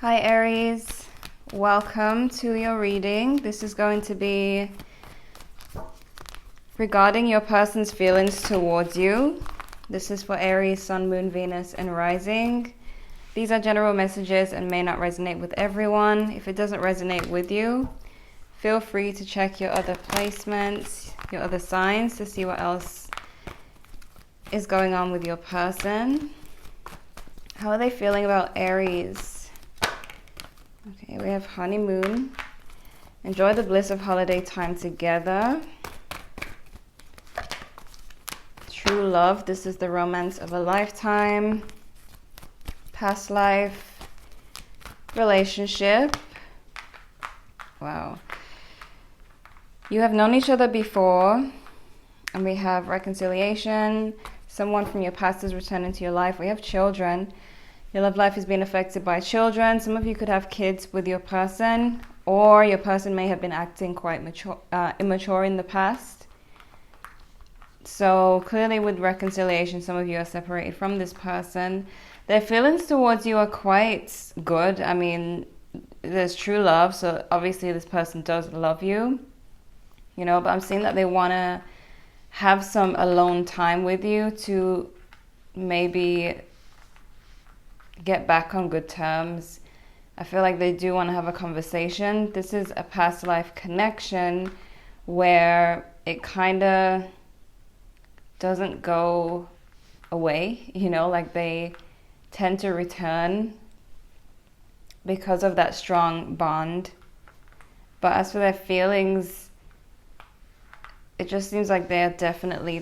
Hi Aries, welcome to your reading. This is going to be regarding your person's feelings towards you. This is for Aries, Sun, Moon, Venus, and Rising. These are general messages and may not resonate with everyone. If it doesn't resonate with you, feel free to check your other placements, your other signs to see what else is going on with your person. How are they feeling about Aries? Okay, we have honeymoon. Enjoy the bliss of holiday time together. True love. This is the romance of a lifetime. Past life. Relationship. Wow. You have known each other before. And we have reconciliation. Someone from your past has returned into your life. We have children. Your love life is being affected by children. Some of you could have kids with your person, or your person may have been acting quite immature in the past. So clearly with reconciliation, some of you are separated from this person. Their feelings towards you are quite good. I mean, there's true love, so obviously this person does love you, you know, but I'm seeing that they want to have some alone time with you to maybe get back on good terms. I feel like they do want to have a conversation. This is a past life connection where it kind of doesn't go away, you know, like they tend to return because of that strong bond. But as for their feelings, it just seems like they're definitely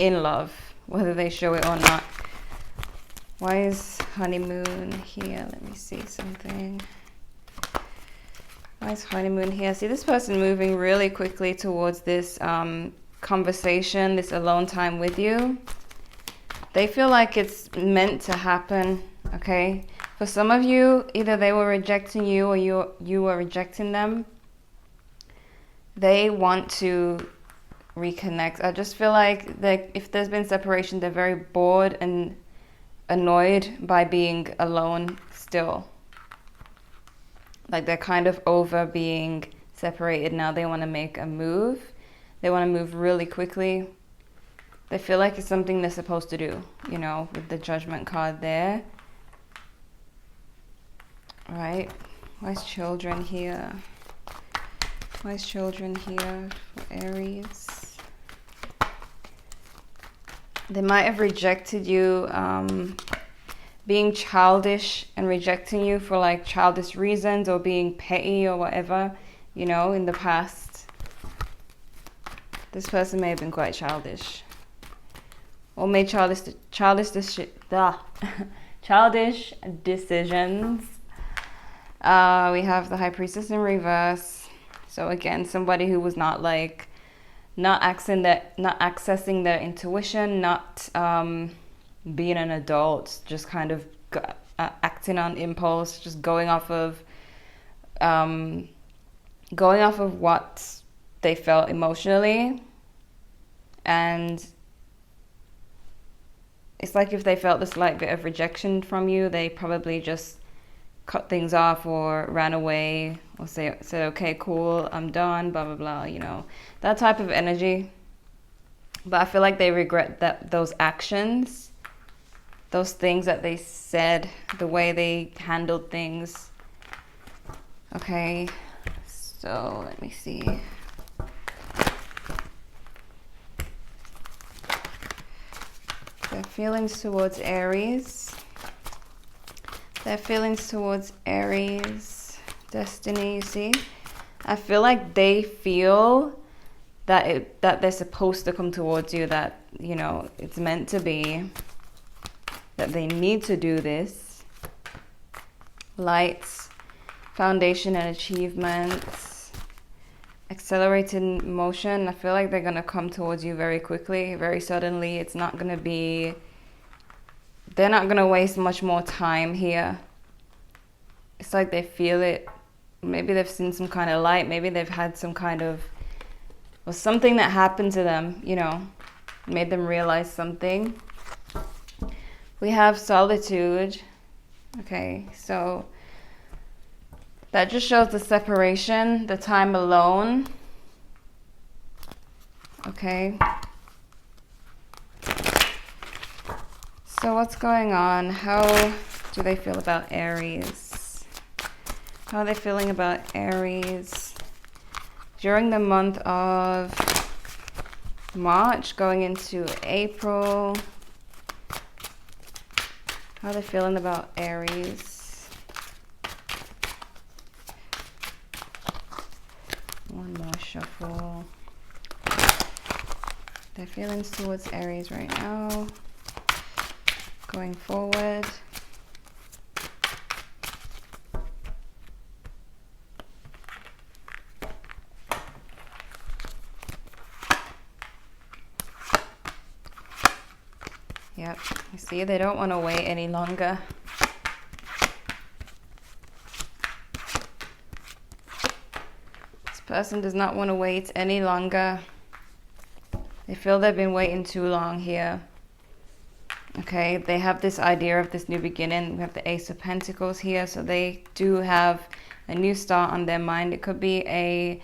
in love, whether they show it or not. Why is honeymoon here? Let me see something. Why is honeymoon here? See this person moving really quickly towards this conversation, this alone time with you. They feel like it's meant to happen, okay? For some of you, either they were rejecting you or you were rejecting them. They want to reconnect. I just feel like if there's been separation, they're very bored and annoyed by being alone still. Like they're kind of over being separated now. They want to make a move. They want to move really quickly. They feel like it's something they're supposed to do, you know, with the Judgment card there. All right. Why is children here? Why is children here for Aries? They might have rejected you, being childish and rejecting you for like childish reasons or being petty or whatever, you know, in the past. This person may have been quite childish. Or made childish decisions. We have the High Priestess in reverse. So again, somebody who was not accessing their intuition, not being an adult, just kind of acting on impulse, just going off of what they felt emotionally. And it's like if they felt this slight bit of rejection from you, they probably just cut things off or ran away or said, okay, cool, I'm done, blah, blah, blah, you know, that type of energy. But I feel like they regret those actions, those things that they said, the way they handled things. Okay, so let me see. Their feelings towards Aries. Their feelings towards Aries, destiny, you see? I feel like they feel that they're supposed to come towards you, that, you know, it's meant to be, that they need to do this. Lights, foundation and achievements, accelerated motion. I feel like they're going to come towards you very quickly, very suddenly. It's not going to be... They're not going to waste much more time here. It's like they feel it. Maybe they've seen some kind of light. Maybe they've had some kind of... or something that happened to them, you know, made them realize something. We have solitude. Okay, so that just shows the separation, the time alone. Okay. So what's going on? How do they feel about Aries? How are they feeling about Aries during the month of March going into April? How are they feeling about Aries? One more shuffle. Their feelings towards Aries right now. Going forward. Yep, you see, they don't want to wait any longer. This person does not want to wait any longer. They feel they've been waiting too long here. Okay, they have this idea of this new beginning. We have the Ace of Pentacles here, so they do have a new start on their mind. It could be a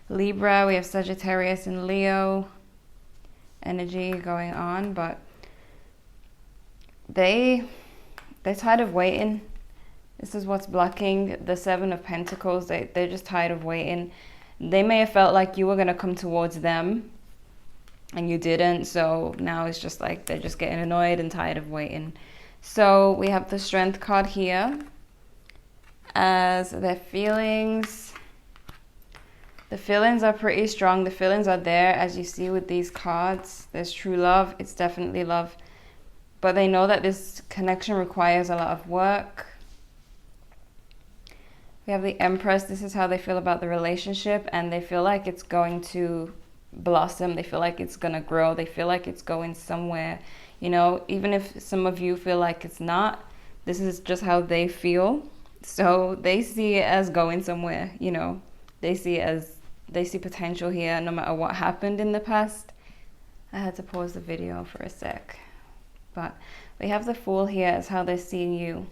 Libra. We have Sagittarius and Leo energy going on, but they're tired of waiting. This is what's blocking the Seven of Pentacles. They're just tired of waiting. They may have felt like you were going to come towards them and you didn't, so now it's just like they're just getting annoyed and tired of waiting. So we have the Strength card here as their feelings. The feelings are pretty strong. The feelings are there, as you see with these cards. There's true love. It's definitely love. But they know that this connection requires a lot of work. We have the Empress. This is how they feel about the relationship, and they feel like it's going to blossom. They feel like it's going to grow. They feel like it's going somewhere. You know, even if some of you feel like it's not, this is just how they feel. So they see it as going somewhere, you know. They see potential here no matter what happened in the past. I had to pause the video for a sec. But we have the Fool here as how they're seeing you.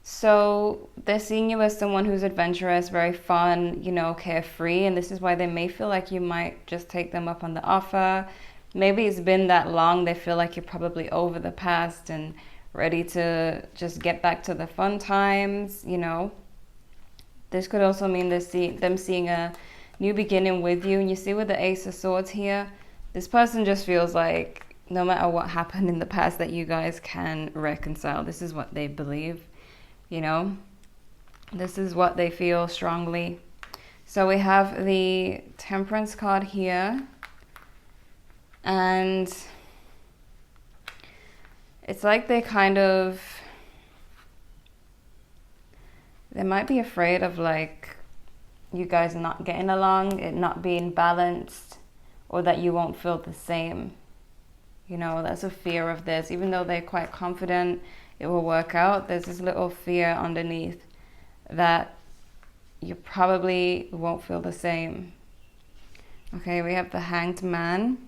So they're seeing you as someone who's adventurous, very fun, you know, carefree. And this is why they may feel like you might just take them up on the offer. Maybe it's been that long. They feel like you're probably over the past and ready to just get back to the fun times, you know. This could also mean them seeing a new beginning with you. And you see with the Ace of Swords here, this person just feels like no matter what happened in the past that you guys can reconcile. This is what they believe, you know. This is what they feel strongly. So we have the Temperance card here. And it's like they might be afraid of like you guys not getting along, it not being balanced, or that you won't feel the same. You know, that's a fear of this. Even though they're quite confident it will work out, there's this little fear underneath that you probably won't feel the same. Okay, we have the Hanged Man.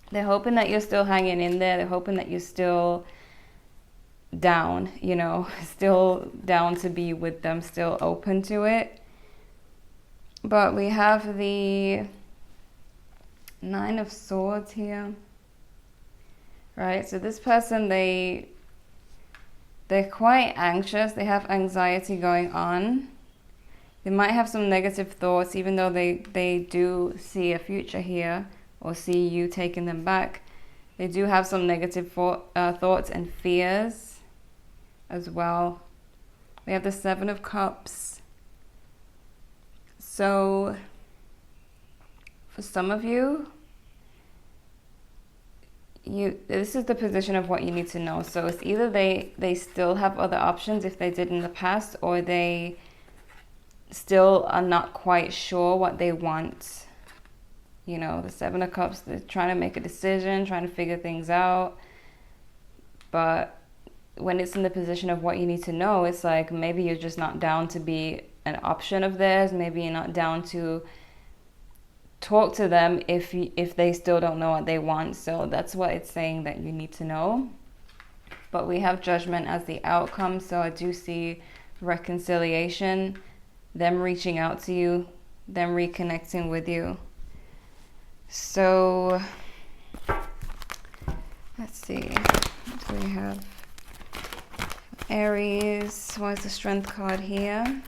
They're hoping that you're still hanging in there. They're hoping that you're still down, you know, still down to be with them, still open to it. But we have the Nine of Swords here. Right, so this person, they're quite anxious. They have anxiety going on. They might have some negative thoughts, even though they do see a future here or see you taking them back. They do have some negative thoughts and fears as well. We have the Seven of Cups. So for some of you, this is the position of what you need to know. So it's either they still have other options if they did in the past, or they still are not quite sure what they want. You know, the Seven of Cups, they're trying to make a decision, trying to figure things out. But when it's in the position of what you need to know, it's like maybe you're just not down to be an option of theirs. Maybe you're not down to talk to them if they still don't know what they want. So that's what it's saying that you need to know. but we have Judgment as the outcome. So I do see reconciliation, them reaching out to you, them reconnecting with you. So let's see, what do we have? Aries, why is the Strength card here?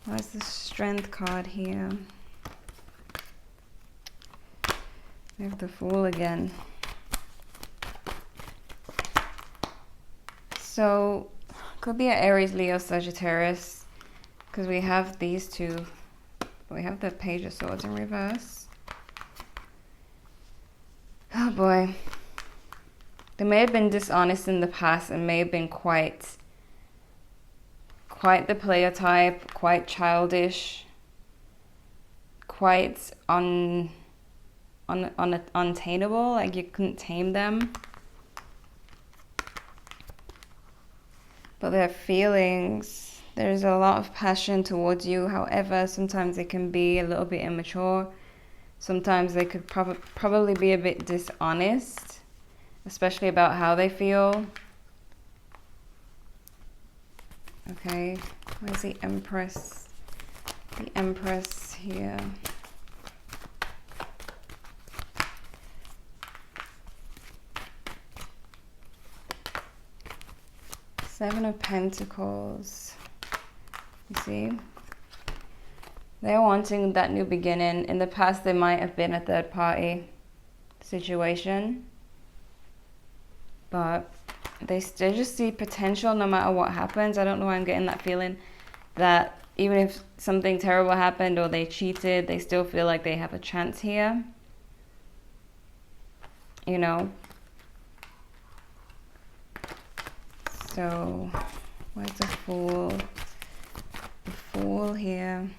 Why is the Strength card here? We have the Fool again. So, could be an Aries, Leo, Sagittarius, because we have these two. We have the Page of Swords in reverse. Oh boy. They may have been dishonest in the past and may have been quite the player type, quite childish, quite untameable, like you couldn't tame them. But their feelings, there's a lot of passion towards you. However, sometimes they can be a little bit immature. Sometimes they could probably be a bit dishonest, especially about how they feel. Okay, where's the Empress? The Empress here. Seven of Pentacles. You see? They're wanting that new beginning. In the past, they might have been a third party situation. But they just see potential no matter what happens. I don't know why I'm getting that feeling that even if something terrible happened or they cheated, they still feel like they have a chance here. You know? So, where's the Fool? The Fool here.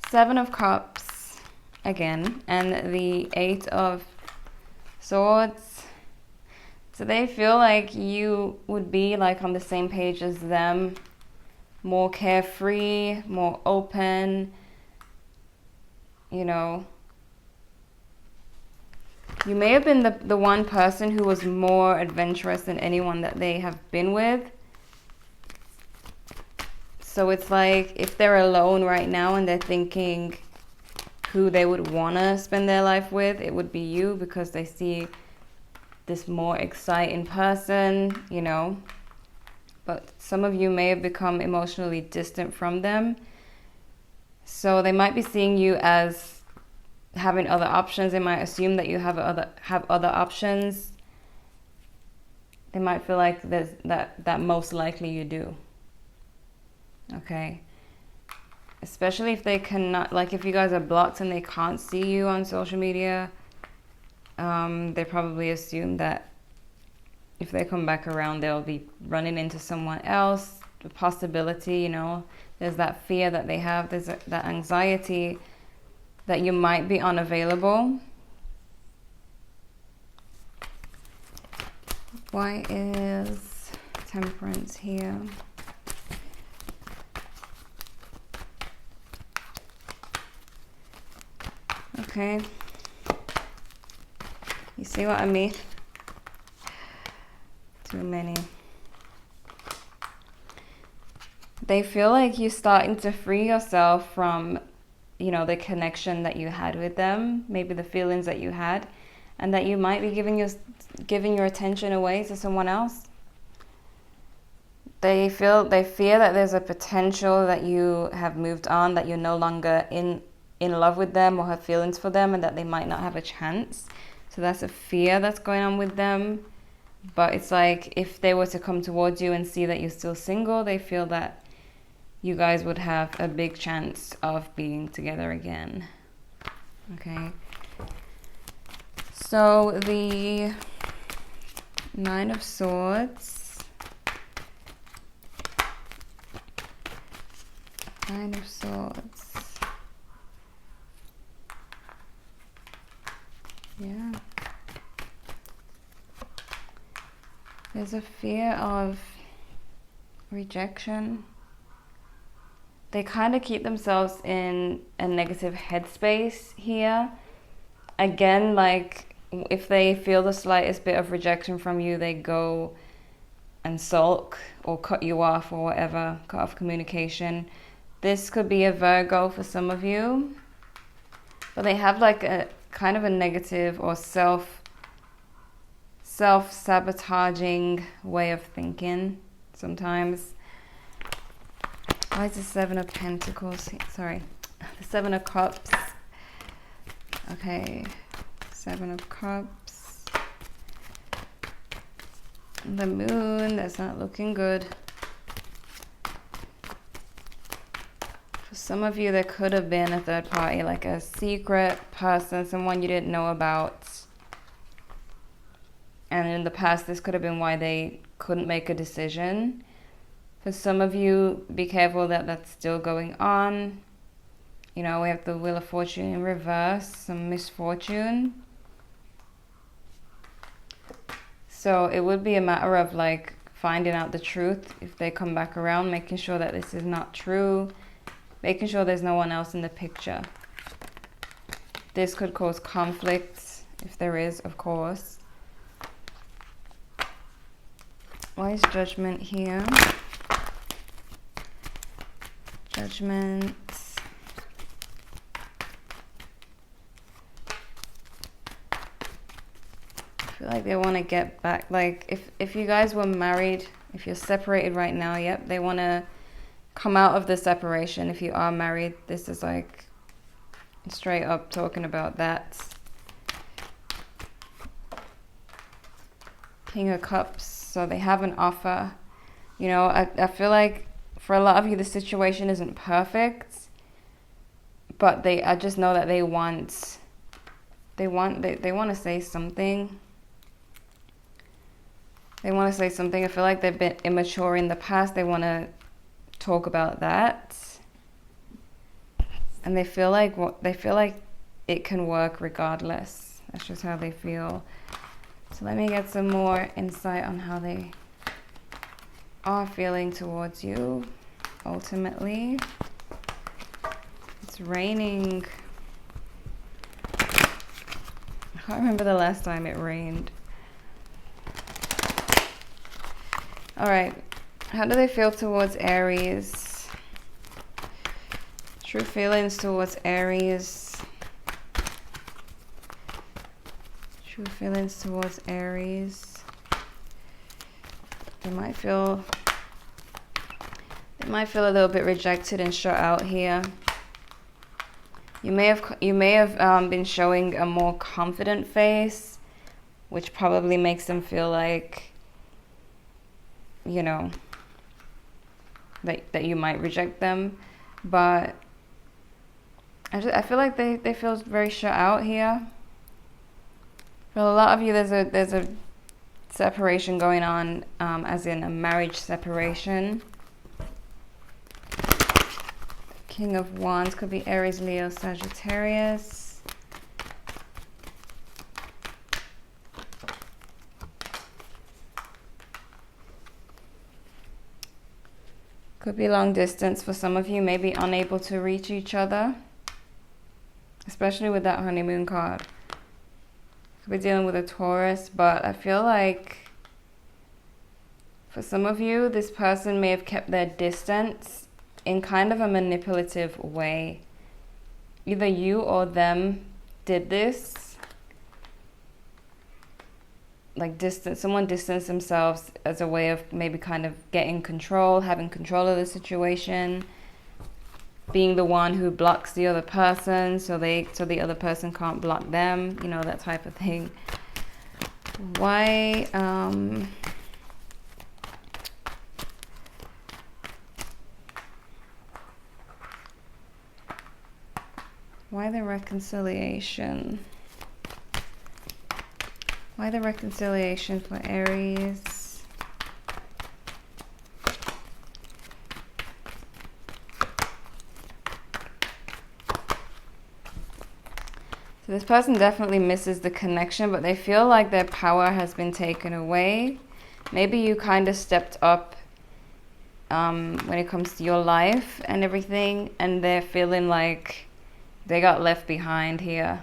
Seven of Cups again, and the Eight of Swords. So they feel like you would be like on the same page as them, more carefree, more open, you know. You may have been the one person who was more adventurous than anyone that they have been with. So it's like if they're alone right now and they're thinking who they would want to spend their life with, it would be you, because they see this more exciting person, you know. But some of you may have become emotionally distant from them. So they might be seeing you as having other options. They might assume that you have other options. They might feel like there's that most likely you do. Okay. Especially if they cannot, like if you guys are blocked and they can't see you on social media, they probably assume that if they come back around, they'll be running into someone else. The possibility, you know, there's that fear that they have, there's that anxiety that you might be unavailable. Why is Temperance here? Okay. You see what I mean? Too many. They feel like you're starting to free yourself from, you know, the connection that you had with them, maybe the feelings that you had, and that you might be giving your attention away to someone else. They fear that there's a potential that you have moved on, that you're no longer in love with them or have feelings for them, and that they might not have a chance. So that's a fear that's going on with them. But it's like if they were to come towards you and see that you're still single, they feel that you guys would have a big chance of being together again. Okay. So the Nine of Swords. Nine of Swords. Yeah. There's a fear of rejection. They kind of keep themselves in a negative headspace here. Again, like if they feel the slightest bit of rejection from you, they go and sulk or cut you off or whatever, cut off communication. This could be a Virgo for some of you, but they have like a kind of a negative or self-sabotaging way of thinking sometimes. Why is the Seven of Pentacles? Sorry, the Seven of Cups. Okay, Seven of Cups. The Moon, that's not looking good. For some of you, there could have been a third party, like a secret person, someone you didn't know about. And in the past, this could have been why they couldn't make a decision. For some of you, be careful that that's still going on. You know, we have the Wheel of Fortune in reverse, some misfortune. So it would be a matter of like finding out the truth if they come back around, making sure that this is not true, making sure there's no one else in the picture. This could cause conflict, if there is, of course. Why is Judgment here? Judgment. I feel like they want to get back. Like if you guys were married, if you're separated right now, yep, they want to come out of the separation. If you are married, this is like straight up talking about that. King of Cups. So they have an offer. You know, I feel like for a lot of you, the situation isn't perfect, but I just know that they want to say something. They want to say something. I feel like they've been immature in the past. They want to talk about that, and they feel like it can work regardless. That's just how they feel. So let me get some more insight on how they are feeling towards you. Ultimately, it's raining. I can't remember the last time it rained. All right, how do they feel towards Aries? True feelings towards Aries. True feelings towards Aries. They might feel a little bit rejected and shut out here. You may have been showing a more confident face, which probably makes them feel like, you know, that you might reject them. But I feel like they feel very shut out here. For a lot of you, there's a separation going on, as in a marriage separation. King of Wands could be Aries, Leo, Sagittarius. Could be long distance for some of you, maybe unable to reach each other, especially with that honeymoon card. Could be dealing with a Taurus, but I feel like for some of you, this person may have kept their distance in kind of a manipulative way. Either you or them did this. Like someone distanced themselves as a way of maybe kind of getting control, having control of the situation, being the one who blocks the other person so the other person can't block them, you know, that type of thing. Why the reconciliation? Why the reconciliation for Aries? So this person definitely misses the connection, but they feel like their power has been taken away. Maybe you kind of stepped up when it comes to your life and everything, and they're feeling like they got left behind here.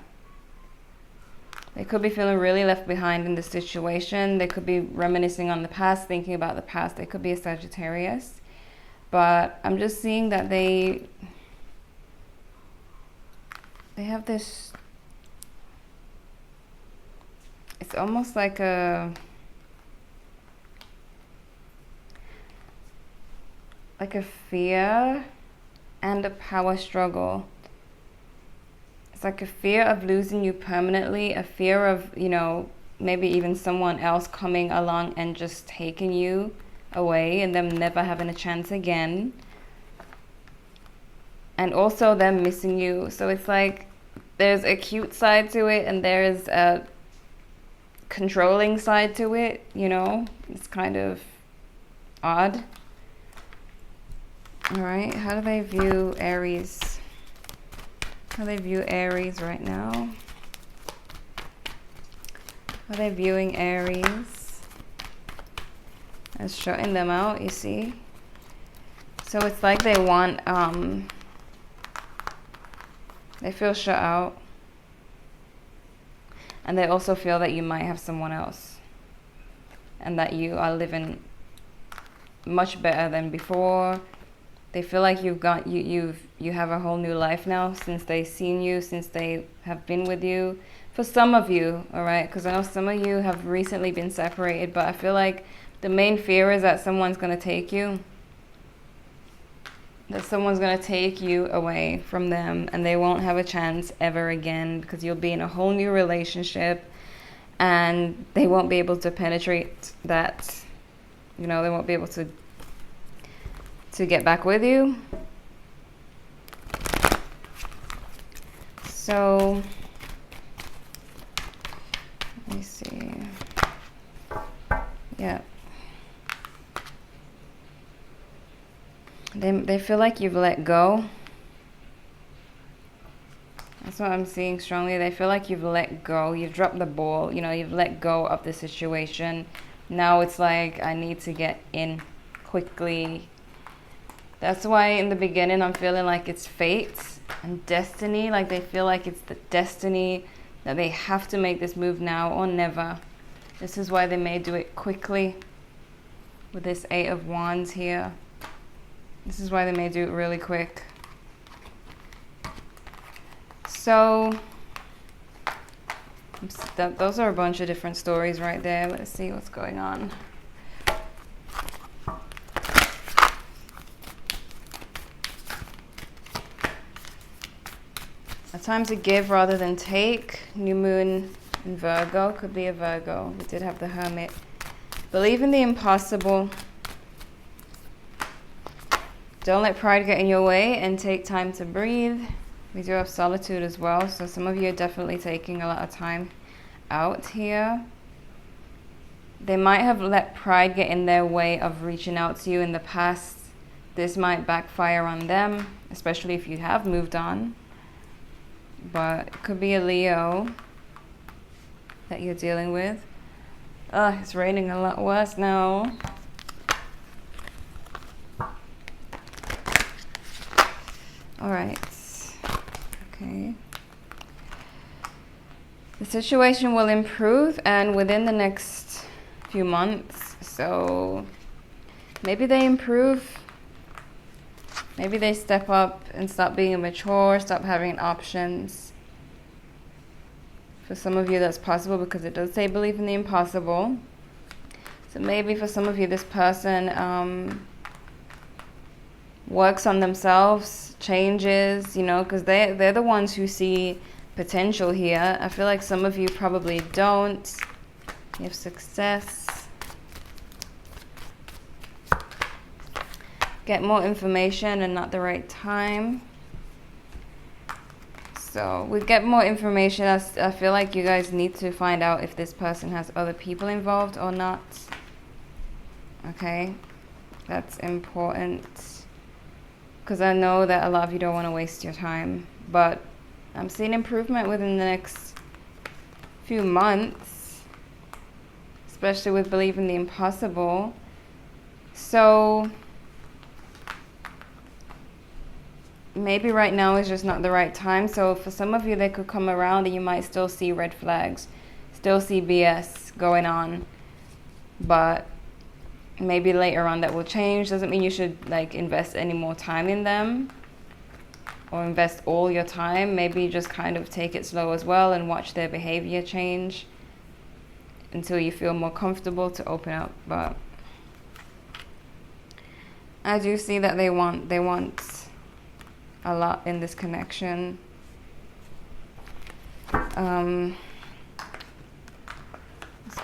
They could be feeling really left behind in this situation. They could be reminiscing on the past, thinking about the past. They could be a Sagittarius. But I'm just seeing that they have this, it's almost like a fear and a power struggle. It's like a fear of losing you permanently, a fear of, you know, maybe even someone else coming along and just taking you away and them never having a chance again. And also them missing you. So it's like there's a cute side to it and there's a controlling side to it, you know. It's kind of odd. All right, how do they view Aries? How do they view Aries right now? How are they viewing Aries? It's shutting them out, you see? So it's like they want, they feel shut out. And they also feel that you might have someone else. And that you are living much better than before. They feel like you have a whole new life now since they've seen you, since they have been with you. For some of you, all right, because I know some of you have recently been separated, but I feel like the main fear is that someone's going to take you. That someone's going to take you away from them and they won't have a chance ever again because you'll be in a whole new relationship and they won't be able to penetrate that. You know, they won't be able to get back with you. So let me see. Yeah. They feel like you've let go. That's what I'm seeing strongly. They feel like you've let go. You've dropped the ball. You know, you've let go of the situation. Now it's like, I need to get in quickly. That's why in the beginning I'm feeling like it's fate and destiny. Like they feel like it's the destiny that they have to make this move now or never. This is why they may do it quickly with this 8 of Wands here. This is why they may do it really quick. So those are a bunch of different stories right there. Let's see what's going on. A time to give rather than take. New moon in Virgo. Could be a Virgo. We did have the Hermit. Believe in the impossible. Don't let pride get in your way and take time to breathe. We do have solitude as well. So some of you are definitely taking a lot of time out here. They might have let pride get in their way of reaching out to you in the past. This might backfire on them, especially if you have moved on. But it could be a Leo that you're dealing with. It's raining a lot worse now. All right. Okay. The situation will improve and within the next few months. So maybe they improve. Maybe they step up and stop being immature, stop having options. For some of you that's possible because it does say believe in the impossible. So maybe for some of you this person works on themselves, changes, you know, because they're the ones who see potential here. I feel like some of you probably don't. You have success. Get more information and not the right time. So we get more information. I feel like you guys need to find out if this person has other people involved or not. Okay, that's important. Because I know that a lot of you don't want to waste your time. But I'm seeing improvement within the next few months. Especially with believing the impossible. So maybe right now is just not the right time. So for some of you, they could come around and you might still see red flags. still see BS going on, but maybe later on that will change. Doesn't mean you should like invest any more time in them or invest all your time. Maybe just kind of take it slow as well and watch their behavior change until you feel more comfortable to open up. But I do see that they want a lot in this connection. What's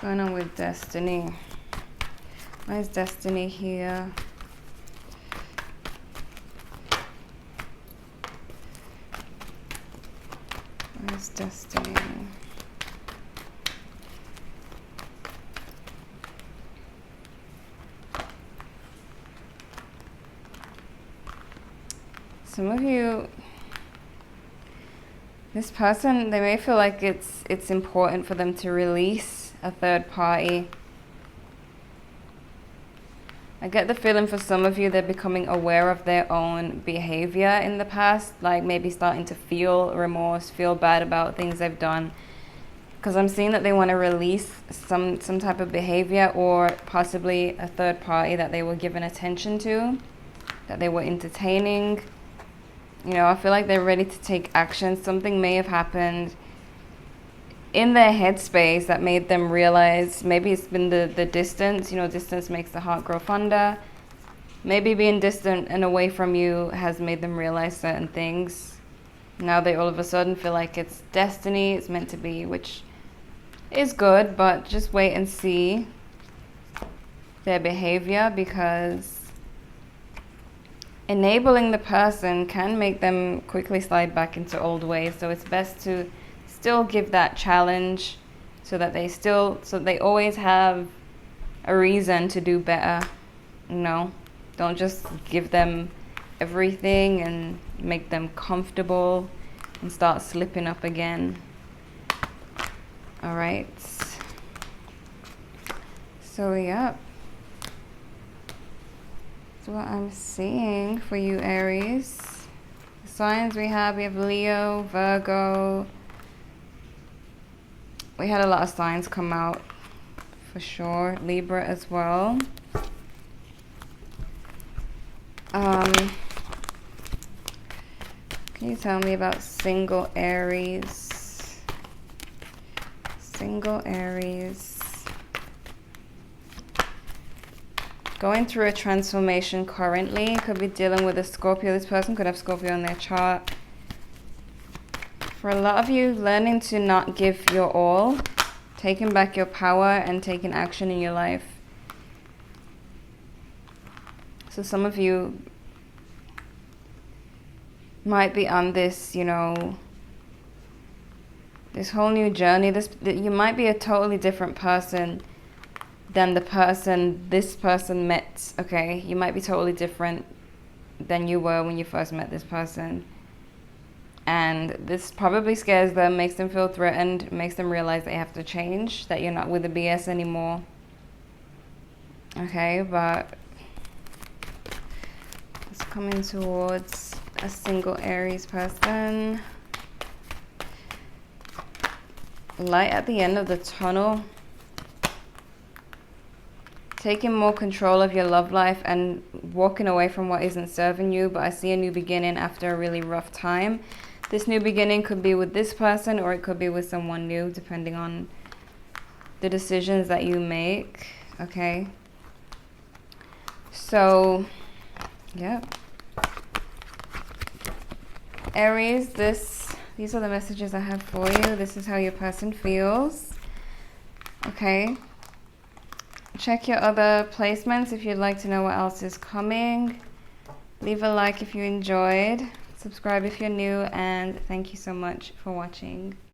going on with destiny? Why is destiny here? Why is destiny? Some of you, this person, they may feel like it's important for them to release a third party. I get the feeling for some of you they're becoming aware of their own behavior in the past, like maybe starting to feel remorse, feel bad about things they've done. Because I'm seeing that they want to release some type of behavior or possibly a third party that they were given attention to, that they were entertaining. You know, I feel like they're ready to take action. Something may have happened in their headspace that made them realize, maybe it's been the distance. You know, distance makes the heart grow fonder. Maybe being distant and away from you has made them realize certain things. Now they all of a sudden feel like it's destiny, it's meant to be, which is good, but just wait and see their behavior, because enabling the person can make them quickly slide back into old ways. So it's best to still give that challenge so that they always have a reason to do better. You know, don't just give them everything and make them comfortable and start slipping up again. All right. So yeah. So what I'm seeing for you, Aries, the signs we have Leo, Virgo. We had a lot of signs come out for sure. Libra as well. Can you tell me about single Aries? Single Aries. Going through a transformation currently. Could be dealing with a Scorpio. This person could have Scorpio on their chart. For a lot of you, learning to not give your all, taking back your power and taking action in your life. So some of you might be on this, you know, this whole new journey. You might be a totally different person than the person this person met, okay? You might be totally different than you were when you first met this person. And this probably scares them, makes them feel threatened, makes them realize they have to change, that you're not with the BS anymore. Okay, but it's coming towards a single Aries person. Light at the end of the tunnel. Taking more control of your love life and walking away from what isn't serving you. But I see a new beginning after a really rough time. This new beginning could be with this person or it could be with someone new, depending on the decisions that you make. Okay. So, yeah. Aries, these are the messages I have for you. This is how your person feels. Okay. Check your other placements if you'd like to know what else is coming. Leave a like if you enjoyed. Subscribe if you're new, and thank you so much for watching.